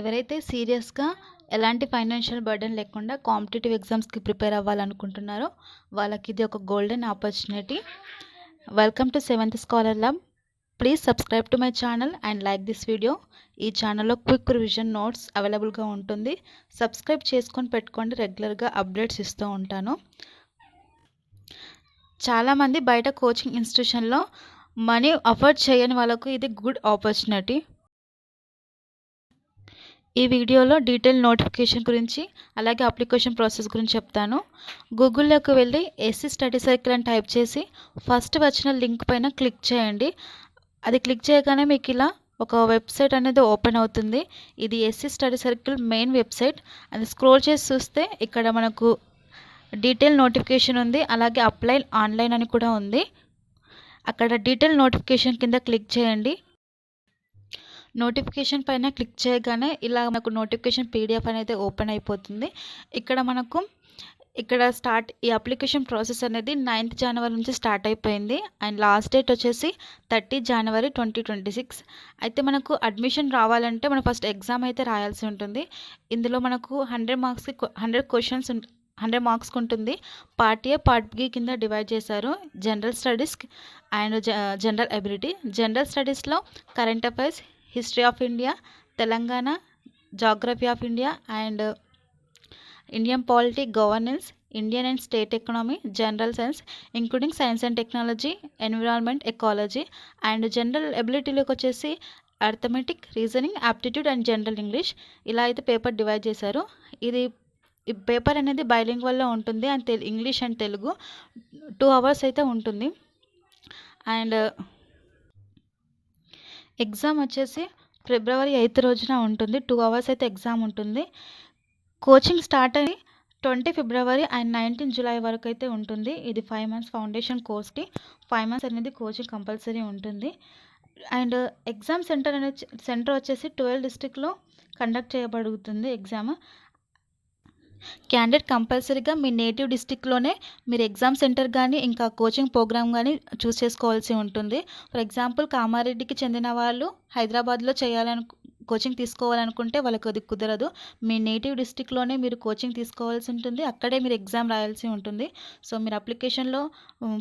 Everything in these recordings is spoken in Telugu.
ఎవరైతే సీరియస్‌గా ఎలాంటి ఫైనాన్షియల్ బర్డెన్ లేకుండా కాంపిటీటివ్ ఎగ్జామ్స్‌కి ప్రిపేర్ అవ్వాలనుకుంటున్నారో వాళ్ళకి ఇది ఒక golden opportunity. Welcome to seventh scholar lab. Please subscribe to my channel and like this video. ఈ ఛానల్లో క్విక్ రివిజన్ నోట్స్ అవైలబుల్గా ఉంటుంది. సబ్స్క్రైబ్ చేసుకొని పెట్టుకోండి, రెగ్యులర్గా అప్డేట్స్ ఇస్తూ ఉంటాను. చాలామంది బయట కోచింగ్ ఇన్స్టిట్యూషన్లో మనీ అఫోర్డ్ చేయని వాళ్ళకు ఇది గుడ్ ఆపర్చునిటీ. ఈ వీడియోలో డీటెయిల్ నోటిఫికేషన్ గురించి అలాగే అప్లికేషన్ ప్రాసెస్ గురించి చెప్తాను. గూగుల్లోకి వెళ్ళి ఎస్సీ స్టడీ సర్కిల్ అని టైప్ చేసి ఫస్ట్ వచ్చిన లింక్ పైన క్లిక్ చేయండి. అది క్లిక్ చేయగానే మీకు ఇలా ఒక వెబ్సైట్ అనేది ఓపెన్ అవుతుంది. ఇది SC study circle main website. అది స్క్రోల్ చేసి చూస్తే ఇక్కడ మనకు డీటెయిల్ నోటిఫికేషన్ ఉంది, అలాగే అప్లై ఆన్లైన్ అని కూడా ఉంది. అక్కడ డీటెయిల్ నోటిఫికేషన్ కింద క్లిక్ చేయండి. నోటిఫికేషన్ పైన క్లిక్ చేయగానే ఇలా మనకు నోటిఫికేషన్ పీడిఎఫ్ అనేది ఓపెన్ అయిపోతుంది. ఇక్కడ ఈ అప్లికేషన్ ప్రాసెస్ అనేది 9th జనవరి నుంచి స్టార్ట్ అయిపోయింది అండ్ లాస్ట్ డేట్ వచ్చేసి 30 జనవరి 2026. అయితే మనకు అడ్మిషన్ రావాలంటే మనం ఫస్ట్ ఎగ్జామ్ అయితే రాయాల్సి ఉంటుంది. ఇందులో మనకు 100 మార్క్స్కి 100 క్వశ్చన్స్ 100 మార్క్స్కి ఉంటుంది. పార్ట్ ఏ పార్ట్ బి కింద డివైడ్ చేశారు. General studies and general ability. General స్టడీస్లో current affairs, history of India, Telangana, geography of India and Indian polity, governance, Indian and state economy, general science including science and technology, environment, ecology. And general ఎబిలిటీలోకి వచ్చేసి arithmetic, reasoning, aptitude and general English. ఇలా అయితే పేపర్ డివైడ్ చేశారు. ఈ పేపర్ అనేది బైలింగ్వల్లో ఉంటుంది and English and Telugu 2 hours అయితే ఉంటుంది. అండ్ ఎగ్జామ్ వచ్చేసి ఫిబ్రవరి 8th రోజున ఉంటుంది. 2 hours అయితే ఎగ్జామ్ ఉంటుంది. కోచింగ్ స్టార్ట్ అయ్యి 20 ఫిబ్రవరి అండ్ 19 జూలై వరకు అయితే ఉంటుంది. ఇది 5 months ఫౌండేషన్ కోర్స్కి 5 months అనేది కోచింగ్ కంపల్సరీ ఉంటుంది. అండ్ ఎగ్జామ్ సెంటర్ వచ్చేసి 12 డిస్ట్రిక్ట్లో కండక్ట్ చేయబడుతుంది ఎగ్జామ్. క్యాండిడేట్ కంపల్సరీగా మీ నేటివ్ డిస్ట్రిక్ట్లోనే మీరు ఎగ్జామ్ సెంటర్ కానీ ఇంకా కోచింగ్ ప్రోగ్రామ్ కానీ చూస్ చేసుకోవాల్సి ఉంటుంది. ఫర్ ఎగ్జాంపుల్ కామారెడ్డికి చెందిన వాళ్ళు హైదరాబాద్లో కోచింగ్ తీసుకోవాలనుకుంటే వాళ్ళకి అది కుదరదు. మీ నేటివ్ డిస్ట్రిక్ట్లోనే మీరు కోచింగ్ తీసుకోవాల్సి ఉంటుంది. అక్కడే మీరు ఎగ్జామ్ రాయాల్సి ఉంటుంది. సో మీరు అప్లికేషన్లో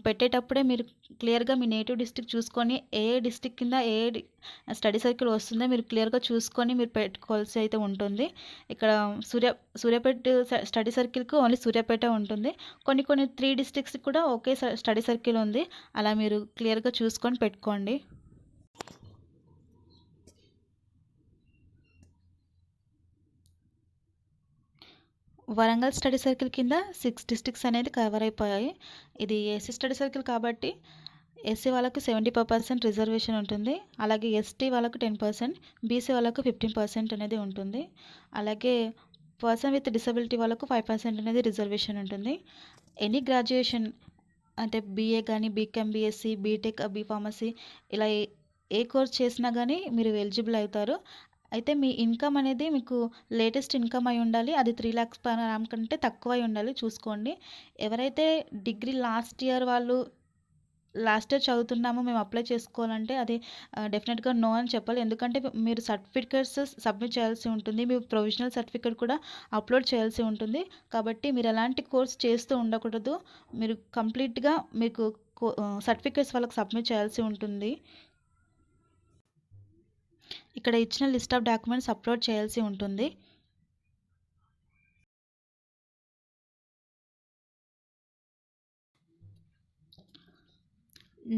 పెట్టేటప్పుడే మీరు క్లియర్గా మీ నేటివ్ డిస్ట్రిక్ట్ చూసుకొని ఏ డిస్ట్రిక్ట్ కింద ఏ స్టడీ సర్కిల్ వస్తుందో మీరు క్లియర్గా చూసుకొని మీరు పెట్టుకోవాల్సి అయితే ఉంటుంది. ఇక్కడ సూర్యాపేట స్టడీ సర్కిల్కి ఓన్లీ సూర్యాపేట ఉంటుంది. కొన్ని 3 డిస్ట్రిక్ట్స్కి కూడా ఒకే స్టడీ సర్కిల్ ఉంది. అలా మీరు క్లియర్గా చూసుకొని పెట్టుకోండి. వరంగల్ స్టడీ సర్కిల్ కింద 6 డిస్ట్రిక్ట్స్ అనేది కవర్ అయిపోయాయి. ఇది ఎస్సీ స్టడీ సర్కిల్ కాబట్టి ఎస్సీ వాళ్ళకు 75% రిజర్వేషన్ ఉంటుంది. అలాగే ఎస్టీ వాళ్ళకు 10%, బీసీ వాళ్ళకు 15% అనేది ఉంటుంది. అలాగే పర్సన్ విత్ డిసబిలిటీ వాళ్ళకు 5% అనేది రిజర్వేషన్ ఉంటుంది. ఎనీ గ్రాడ్యుయేషన్ అంటే బీఏ కానీ, బీకామ్, బీఎస్సీ, బీటెక్, బీఫార్మసీ ఇలా ఏ కోర్స్ చేసినా కానీ మీరు ఎలిజిబుల్ అవుతారు. అయితే మీ ఇన్కమ్ అనేది మీకు లేటెస్ట్ ఇన్కమ్ అయి ఉండాలి. అది 3 lakhs per annum కంటే తక్కువ అయి ఉండాలి, చూసుకోండి. ఎవరైతే డిగ్రీ లాస్ట్ ఇయర్ చదువుతున్నామో మేము అప్లై చేసుకోవాలంటే అది డెఫినెట్గా నో అని చెప్పాలి. ఎందుకంటే మీరు సర్టిఫికేట్స్ సబ్మిట్ చేయాల్సి ఉంటుంది. మీ ప్రొవిజనల్ సర్టిఫికేట్ కూడా అప్లోడ్ చేయాల్సి ఉంటుంది. కాబట్టి మీరు ఎలాంటి కోర్స్ చేస్తూ ఉండకూడదు. మీరు కంప్లీట్గా మీకు సర్టిఫికేట్స్ వాళ్ళకి సబ్మిట్ చేయాల్సి ఉంటుంది. ఇక్కడ ఇచ్చిన లిస్ట్ ఆఫ్ డాక్యుమెంట్స్ అప్లోడ్ చేయాల్సి ఉంటుంది.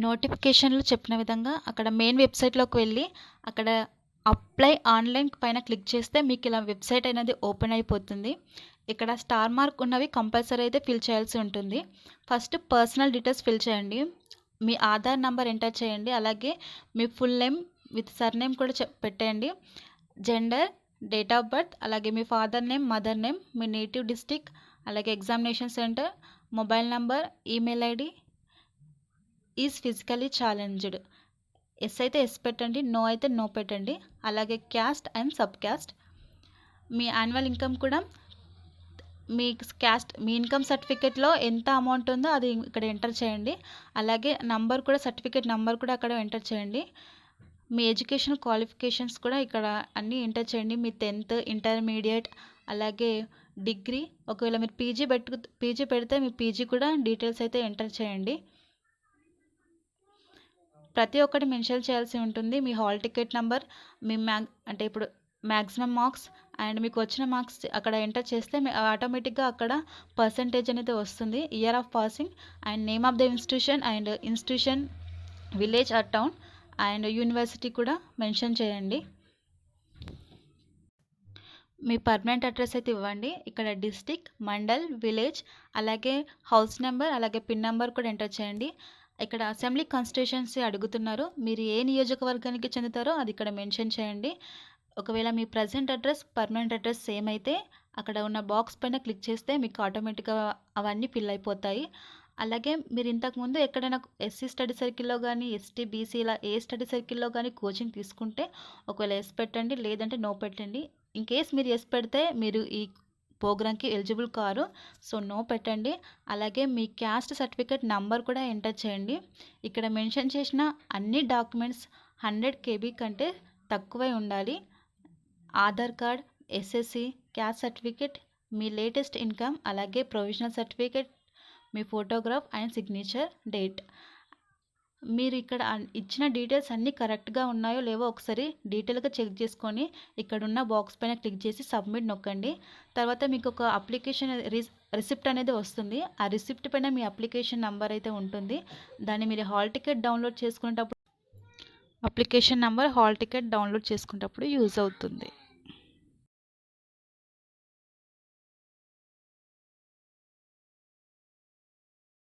నోటిఫికేషన్లో చెప్పిన విధంగా అక్కడ మెయిన్ వెబ్సైట్లోకి వెళ్ళి అక్కడ అప్లై ఆన్లైన్ పైన క్లిక్ చేస్తే మీకు ఇలా వెబ్సైట్ అనేది ఓపెన్ అయిపోతుంది. ఇక్కడ స్టార్ మార్క్ ఉన్నవి కంపల్సరీ అయితే ఫిల్ చేయాల్సి ఉంటుంది. ఫస్ట్ పర్సనల్ డీటెయిల్స్ ఫిల్ చేయండి. మీ ఆధార్ నంబర్ ఎంటర్ చేయండి. అలాగే మీ ఫుల్ నేమ్ విత్ సర్నేమ్ కూడా పెట్టండి. జెండర్, డేట్ ఆఫ్ బర్త్, అలాగే మీ ఫాదర్ నేమ్, మదర్ నేమ్, మీ నేటివ్ డిస్ట్రిక్ట్, అలాగే examination centre, mobile number, email ID. Is physically challenged. Yes అయితే ఎస్ పెట్టండి, నో అయితే నో పెట్టండి. అలాగే క్యాస్ట్ అండ్ సబ్ క్యాస్ట్. మీ యాన్యువల్ ఇన్కమ్ కూడా మీ ఇన్కమ్ సర్టిఫికేట్లో ఎంత అమౌంట్ ఉందో అది ఇక్కడ ఎంటర్ చేయండి. అలాగే సర్టిఫికేట్ నంబర్ కూడా అక్కడ ఎంటర్ చేయండి. మీ ఎడ్యుకేషనల్ క్వాలిఫికేషన్స్ కూడా ఇక్కడ అన్నీ ఎంటర్ చేయండి. మీ 10th, ఇంటర్మీడియట్, అలాగే డిగ్రీ. ఒకవేళ మీరు పీజీ పెడితే మీ పీజీ కూడా డీటెయిల్స్ అయితే ఎంటర్ చేయండి. ప్రతి ఒక్కటి మెన్షన్ చేయాల్సి ఉంటుంది. మీ హాల్ టికెట్ నెంబర్, మీ అంటే ఇప్పుడు మ్యాక్సిమం మార్క్స్ అండ్ మీకు వచ్చిన మార్క్స్ అక్కడ ఎంటర్ చేస్తే ఆటోమేటిక్గా అక్కడ పర్సంటేజ్ అనేది వస్తుంది. Year of passing and name of the institution and institution village or town and university కూడా మెన్షన్ చేయండి. మీ పర్మనెంట్ అడ్రస్ అయితే ఇవ్వండి. ఇక్కడ డిస్టిక్, మండల్, విలేజ్, అలాగే హౌస్ నెంబర్, అలాగే పిన్ నెంబర్ కూడా ఎంటర్ చేయండి. ఇక్కడ అసెంబ్లీ కాన్స్టిట్యూషన్సీ అడుగుతున్నారు. మీరు ఏ నియోజకవర్గానికి చెందుతారో అది ఇక్కడ మెన్షన్ చేయండి. ఒకవేళ మీ present address, permanent address same అయితే అక్కడ ఉన్న బాక్స్ పైన క్లిక్ చేస్తే మీకు ఆటోమేటిక్గా అవన్నీ ఫిల్ అయిపోతాయి. అలాగే మీరు ఇంతకుముందు ఎక్కడైనా ఎస్సీ స్టడీ సర్కిల్లో కానీ, ఎస్టీ, బీసీ ఇలా ఏ స్టడీ సర్కిల్లో కానీ కోచింగ్ తీసుకుంటే ఒకవేళ ఎస్ పెట్టండి, లేదంటే నో పెట్టండి. ఇన్ కేస్ మీరు ఎస్ పెడితే మీరు ఈ ప్రోగ్రామ్కి ఎలిజిబుల్ కారు. సో నో పెట్టండి. అలాగే మీ క్యాస్ట్ సర్టిఫికేట్ నంబర్ కూడా ఎంటర్ చేయండి. ఇక్కడ మెన్షన్ చేసిన అన్ని డాక్యుమెంట్స్ 100 KB కంటే తక్కువై ఉండాలి. Aadhaar card, SSC, caste certificate, మీ లేటెస్ట్ ఇన్కమ్, అలాగే ప్రొవిజనల్ సర్టిఫికేట్, మీ ఫోటోగ్రాఫ్ అండ్ సిగ్నేచర్ డేట్. మీరు ఇక్కడ ఇచ్చిన డీటెయిల్స్ అన్నీ కరెక్ట్గా ఉన్నాయో లేవో ఒకసారి డీటెయిల్గా చెక్ చేసుకొని ఇక్కడున్న బాక్స్ పైన క్లిక్ చేసి సబ్మిట్ నొక్కండి. తర్వాత మీకు ఒక అప్లికేషన్ రిసిప్ట్ అనేది వస్తుంది. ఆ రిసిప్ట్ పైన మీ అప్లికేషన్ నంబర్ అయితే ఉంటుంది. దాన్ని మీరు హాల్ టికెట్ డౌన్లోడ్ చేసుకునేటప్పుడు యూజ్ అవుతుంది.